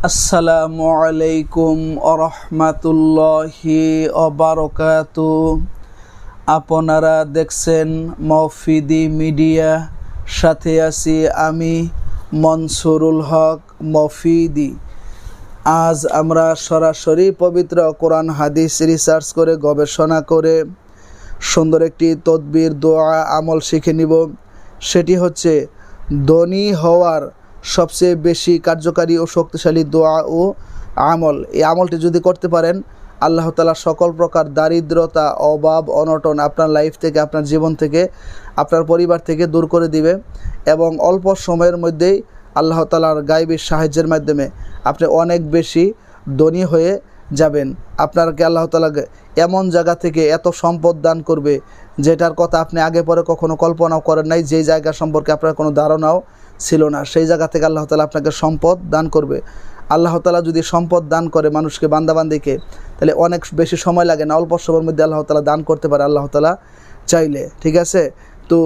আসসালামু আলাইকুম আরহামাতুল্লাহি অবারকাতু। আপনারা দেখছেন মফিদি মিডিয়া, সাথে আছি আমি মনসুরুল হক মফিদি। আজ আমরা সরাসরি পবিত্র কোরআন হাদিস রিসার্চ করে গবেষণা করে সুন্দর একটি তদবির দোয়া আমল শিখে নিব। সেটি হচ্ছে ধনী হওয়ার সবচেয়ে বেশি কার্যকারী ও শক্তিশালী দোয়া ও আমল। এই আমলটি যদি করতে পারেন, আল্লাহ তাআলা সকল প্রকার দারিদ্রতা, অভাব, অনটন আপনার লাইফ থেকে, আপনার জীবন থেকে, আপনার পরিবার থেকে দূর করে দিবে এবং অল্প সময়ের মধ্যেই আল্লাহ তাআলার গায়বী সাহায্যের মাধ্যমে আপনি অনেক বেশি ধনী হয়ে যাবেন। আপনাকে আল্লাহ তাআলা এমন জায়গা থেকে এত সম্পদ দান করবে যেটার কথা আপনি আগে পরে কখনো কল্পনাও করেন নাই, যেই জায়গা সম্পর্কে আপনার কোনো ধারণাও ছিল না, সেই জায়গা থেকে আল্লাহ তাআলা আপনাকে সম্পদ দান করবে। আল্লাহ তাআলা যদি সম্পদ দান করে মানুষকে, বান্দাবান্দিকে, তাহলে অনেক বেশি সময় লাগে না, অল্প সময়ের মধ্যে আল্লাহ তাআলা দান করতে পারে আল্লাহ তাআলা চাইলে। ঠিক আছে? তো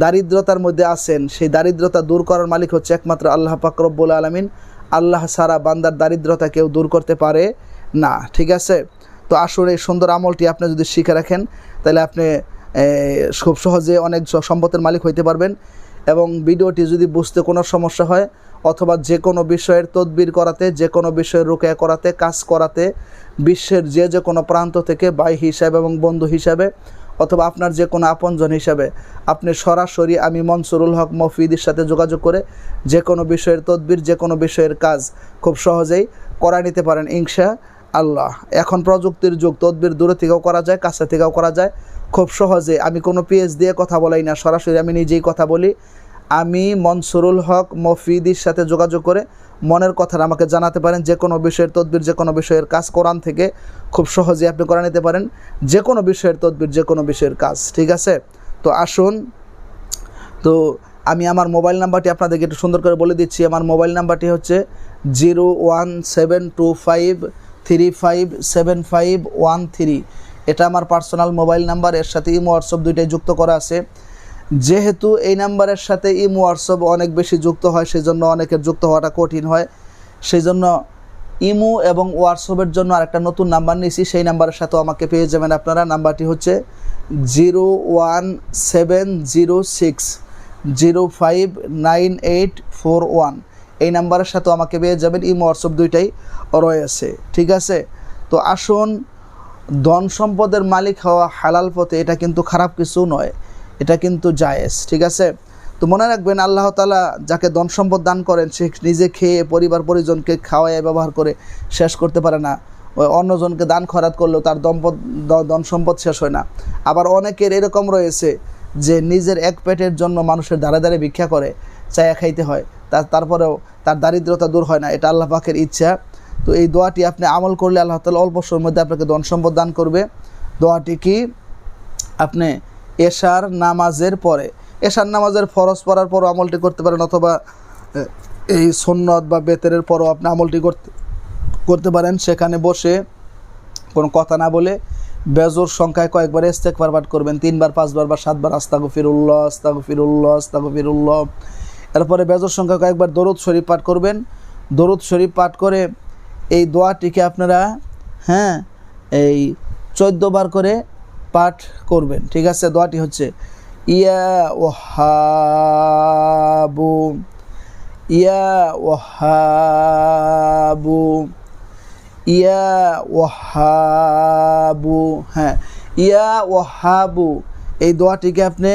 দারিদ্রতার মধ্যে আছেন, সেই দারিদ্রতা দূর করার মালিক হচ্ছে একমাত্র আল্লাহ পাক রব্বুল আলামিন। আল্লাহ ছাড়া বান্দার দারিদ্রতা কেউ দূর করতে পারে না। ঠিক আছে? তো আসলে এই সুন্দর আমলটি আপনি যদি শিখে রাখেন, তাহলে আপনি খুব সহজে অনেক সম্পদের মালিক হইতে পারবেন। এবং ভিডিওটি যদি বুঝতে কোনো সমস্যা হয়, অথবা যে কোনো বিষয়ের তদবির করাতে, যে কোনো বিষয়ের রুকিয়া করাতে, কাজ করাতে, বিশ্বের যে কোনো প্রান্ত থেকে ভাই হিসাবে এবং বন্ধু হিসাবে, অথবা আপনার যে কোনো আপনজন হিসাবে আপনি সরাসরি আমি মনসুরুল হক মফিদির সাথে যোগাযোগ করে যে কোনো বিষয়ের তদবির, যে কোনো বিষয়ের কাজ খুব সহজেই করা নিতে পারেন ইনশাআল্লাহ। এখন প্রযুক্তির যুগ, তদবির দূরে থেকেও করা যায়, কাছে থেকেও করা যায় খুব সহজে। আমি কোনো পেজ দিয়ে কথা বলাই না, সরাসরি আমি নিজেই কথা বলি। আমি মনসুরুল হক মফিদির সাথে যোগাযোগ করে মনের কথাটা আমাকে জানাতে পারেন। যে কোনো বিষয়ের তদবির, যে কোনো বিষয়ের কাজ কোরআন থেকে খুব সহজে আপনি করে নিতে পারেন, যে কোনো বিষয়ের তদবির, যে কোনো বিষয়ের কাজ। ঠিক আছে? তো আসুন, তো আমি আমার মোবাইল নাম্বারটি আপনাদেরকে একটু সুন্দর করে বলে দিচ্ছি। আমার মোবাইল নাম্বারটি হচ্ছে 01725357513। এটা আমার পার্সোনাল মোবাইল নাম্বার। এর সাথে ইমো হোয়াটসঅ্যাপ দুইটাই যুক্ত করা আছে। যেহেতু এই নাম্বারের সাথে ইমো হোয়াটসঅ্যাপ অনেক বেশি যুক্ত হয়, সেই জন্য অনেকের যুক্ত হওয়াটা কঠিন হয়। সেই জন্য ইমো এবং হোয়াটসঅ্যাপের জন্য আরেকটা নতুন নাম্বার নিয়েছি, সেই নাম্বারের সাথেও আমাকে পেয়ে যাবেন আপনারা। নাম্বারটি হচ্ছে 01706059841। এই নাম্বারের সাথেও আমাকে পেয়ে যাবেন। ইমো হোয়াটসঅ্যাপ দুইটাই রয়েছে। ঠিক আছে? তো আসুন, ধন সম্পদের মালিক হওয়া হালাল পথে, এটা কিন্তু খারাপ কিছু নয়, এটা কিন্তু জায়েজ। ঠিক আছে? তো মনে রাখবেন, আল্লাহ তাআলা যাকে ধন সম্পদ দান করেন, সে নিজে খেয়ে পরিবার পরিজনকে খাওয়ায় ব্যবহার করে শেষ করতে পারে না। অন্যজনকে দান খয়রাত করলেও তার ধন সম্পদ শেষ হয় না। আবার অনেকের এরকম রয়েছে যে নিজের এক পেটের জন্য মানুষের দ্বারে দ্বারে ভিক্ষা করে, চায়া খাইতে হয়, তারপরেও তার দারিদ্রতা দূর হয় না। এটা আল্লাহ পাকের ইচ্ছা। তো এই দোয়াটি আপনি আমল করলে আল্লাহ তাআলা অল্প সময়ের মধ্যে আপনাকে ধন সম্পদ দান করবে। দোয়াটি কি? আপনি এশার নামাজের পরে, এশার নামাজের ফরজ পড়ার পরও আমলটি করতে পারেন, অথবা এই সুন্নত বা বেতেরের পরও আপনি আমলটি করতে পারেন। সেখানে বসে কোনো কথা না বলে বেজোর সংখ্যায় কয়েকবার ইস্তেগফার পাঠ করবেন, 3 বার 5 বার বা 7 বার আস্তাগফিরুল্লাহ আস্তাগফিরুল্লাহ আস্তাগফিরুল্লাহ। এরপরে বেজোর সংখ্যায় কয়েকবার দরুদ শরীফ পাঠ করবেন। দরুদ শরীফ পাঠ করে এই দোয়াটিকে আপনারা এই 14 বার করে পাঠ করবেন। ঠিক আছে? দোয়াটি হচ্ছে ইয়া ওয়াহাবু ইয়া ওয়াহাবু ইয়া ওয়াহাবু। ইয়া ওয়াহাবু, এই দোয়াটিকে আপনি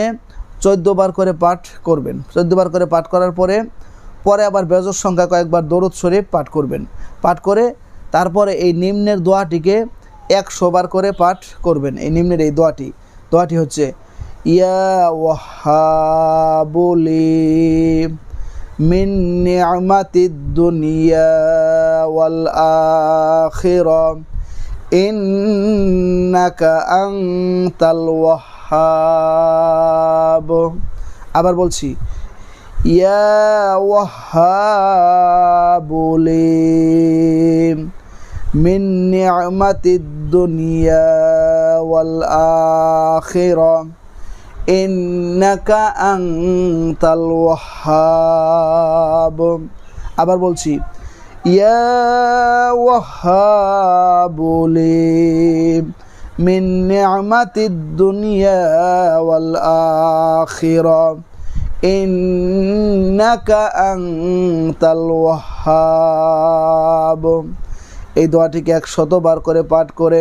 14 বার করে পাঠ করবেন। 14 বার করে পাঠ করার পরে আবার বেজোর সংখ্যা কয়েকবার দরুদ শরীফ পাঠ করবেন। পাঠ করে তারপরে এই নিম্নের দোয়াটিকে 100 বার করে পাঠ করবেন। এই নিম্নের এই দোয়াটি হচ্ছে ইয়া ওয়াহাবুলি মিন নি'মাতিদ দুনিয়া ওয়াল আখিরাহ ইন্নাকা আনতাল ওয়াহ্হাব। আবার বলছি, ইয়া ওয়াহাবুলি মিন নি'মাতিদ দুনিয়া ওয়াল আখিরাহ ইন্নাকা আনতাল ওয়াহ্হাব। আবার বলছি, ইয়া ওয়াহাবু লি মিন নি'মাতিদ দুনিয়া ওয়াল আখিরাহ ইন্নাকা আনতাল ওয়াহ্হাব। এই দোয়াটিকে 100 বার করে পাঠ করে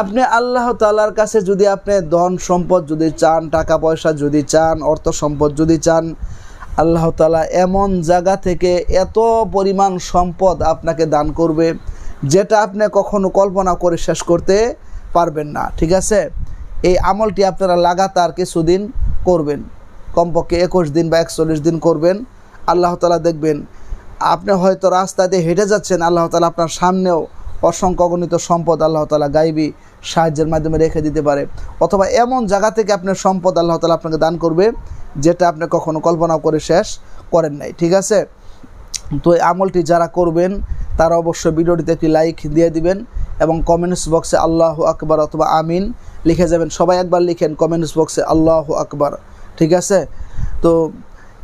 আপনি আল্লাহ তাআলার কাছে যদি আপনি ধন সম্পদ যদি চান, টাকা পয়সা যদি চান, অর্থ সম্পদ যদি চান, আল্লাহ তাআলা এমন জায়গা থেকে এত পরিমাণ সম্পদ আপনাকে দান করবে যেটা আপনি কখনো কল্পনা করে শেষ করতে পারবেন না। ঠিক আছে, এই আমলটি আপনারা লাগাতার কিছুদিন করবেন, কমপক্ষে 21 দিন বা 41 দিন করবেন। আল্লাহ তাআলা দেখবেন আপনি হয়তো রাস্তাতে হেঁটে যাচ্ছেন, আল্লাহ তাআলা আপনার সামনেও অসংখ্য অগণিত সম্পদ আল্লাহ তাআলা গায়বী সাহায্যের মাধ্যমে রেখে দিতে পারে, অথবা এমন জায়গা থেকে আপনার সম্পদ আল্লাহ তাআলা আপনাকে দান করবে যেটা আপনি কখনো কল্পনা করে শেষ করেন নাই। ঠিক আছে, তো এই আমলটি যারা করবেন তারা অবশ্যই ভিডিওটিতে একটি লাইক দিয়ে দিবেন এবং কমেন্টস বক্সে আল্লাহু আকবার অথবা আমিন লিখে যাবেন। সবাই একবার লিখেন কমেন্টস বক্সে আল্লাহু আকবার। ঠিক আছে, তো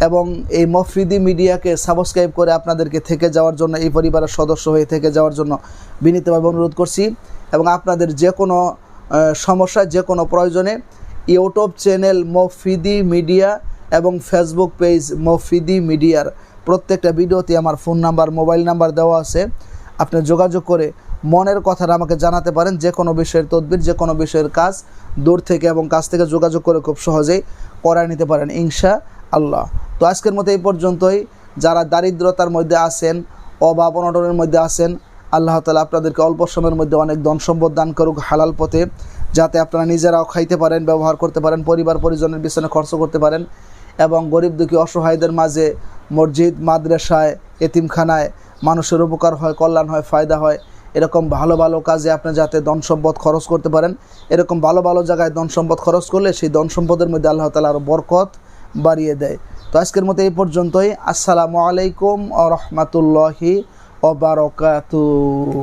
এবং এই মফিদি মিডিয়াকে সাবস্ক্রাইব করে আপনাদেরকে থেকে যাওয়ার জন্য, এই পরিবারের সদস্য হয়ে থেকে যাওয়ার জন্য বিনীতভাবে অনুরোধ করছি। এবং আপনাদের যে কোনো সমস্যা, যে কোনো প্রয়োজনে ইউটিউব চ্যানেল মফিদি মিডিয়া এবং ফেসবুক পেজ মফিদি মিডিয়ার প্রত্যেকটা ভিডিওতে আমার ফোন নাম্বার, মোবাইল নাম্বার দেওয়া আছে। আপনি যোগাযোগ করে মনের কথাটা আমাকে জানাতে পারেন। যে কোনো বিষয়ের তদবির, যে কোনো বিষয়ের কাজ দূর থেকে এবং কাছ থেকে যোগাযোগ করে খুব সহজেই করায় নিতে পারেন ইনশাআল্লাহ। তো আজকের মতো এই পর্যন্তই। যারা দারিদ্রতার মধ্যে আছেন, অভাব অনটনের মধ্যে আছেন, আল্লাহ তাআলা আপনাদেরকে অল্প সময়ের মধ্যে অনেক ধন সম্পদ দান করুক হালাল পথে, যাতে আপনারা নিজেরাও খাইতে পারেন, ব্যবহার করতে পারেন, পরিবার পরিজনের পিছনে খরচ করতে পারেন এবং গরিব দুঃখী অসহায়দের মাঝে মসজিদ, মাদ্রাসায়, এতিমখানায় মানুষের উপকার হয়, কল্যাণ হয়, ফায়দা হয়। এরকম ভালো ভালো কাজে আপনি যাতে ধন সম্পদ খরচ করতে পারেন। এরকম ভালো ভালো জায়গায় ধন সম্পদ খরচ করলে সেই ধন সম্পদের মধ্যে আল্লাহ তাআলা আরও বরকত বাড়িয়ে দেয়। তো আজকের মতো এই পর্যন্তই। আসসালামু আলাইকুম ওয়া রাহমাতুল্লাহি ওয়া বারাকাতুহু।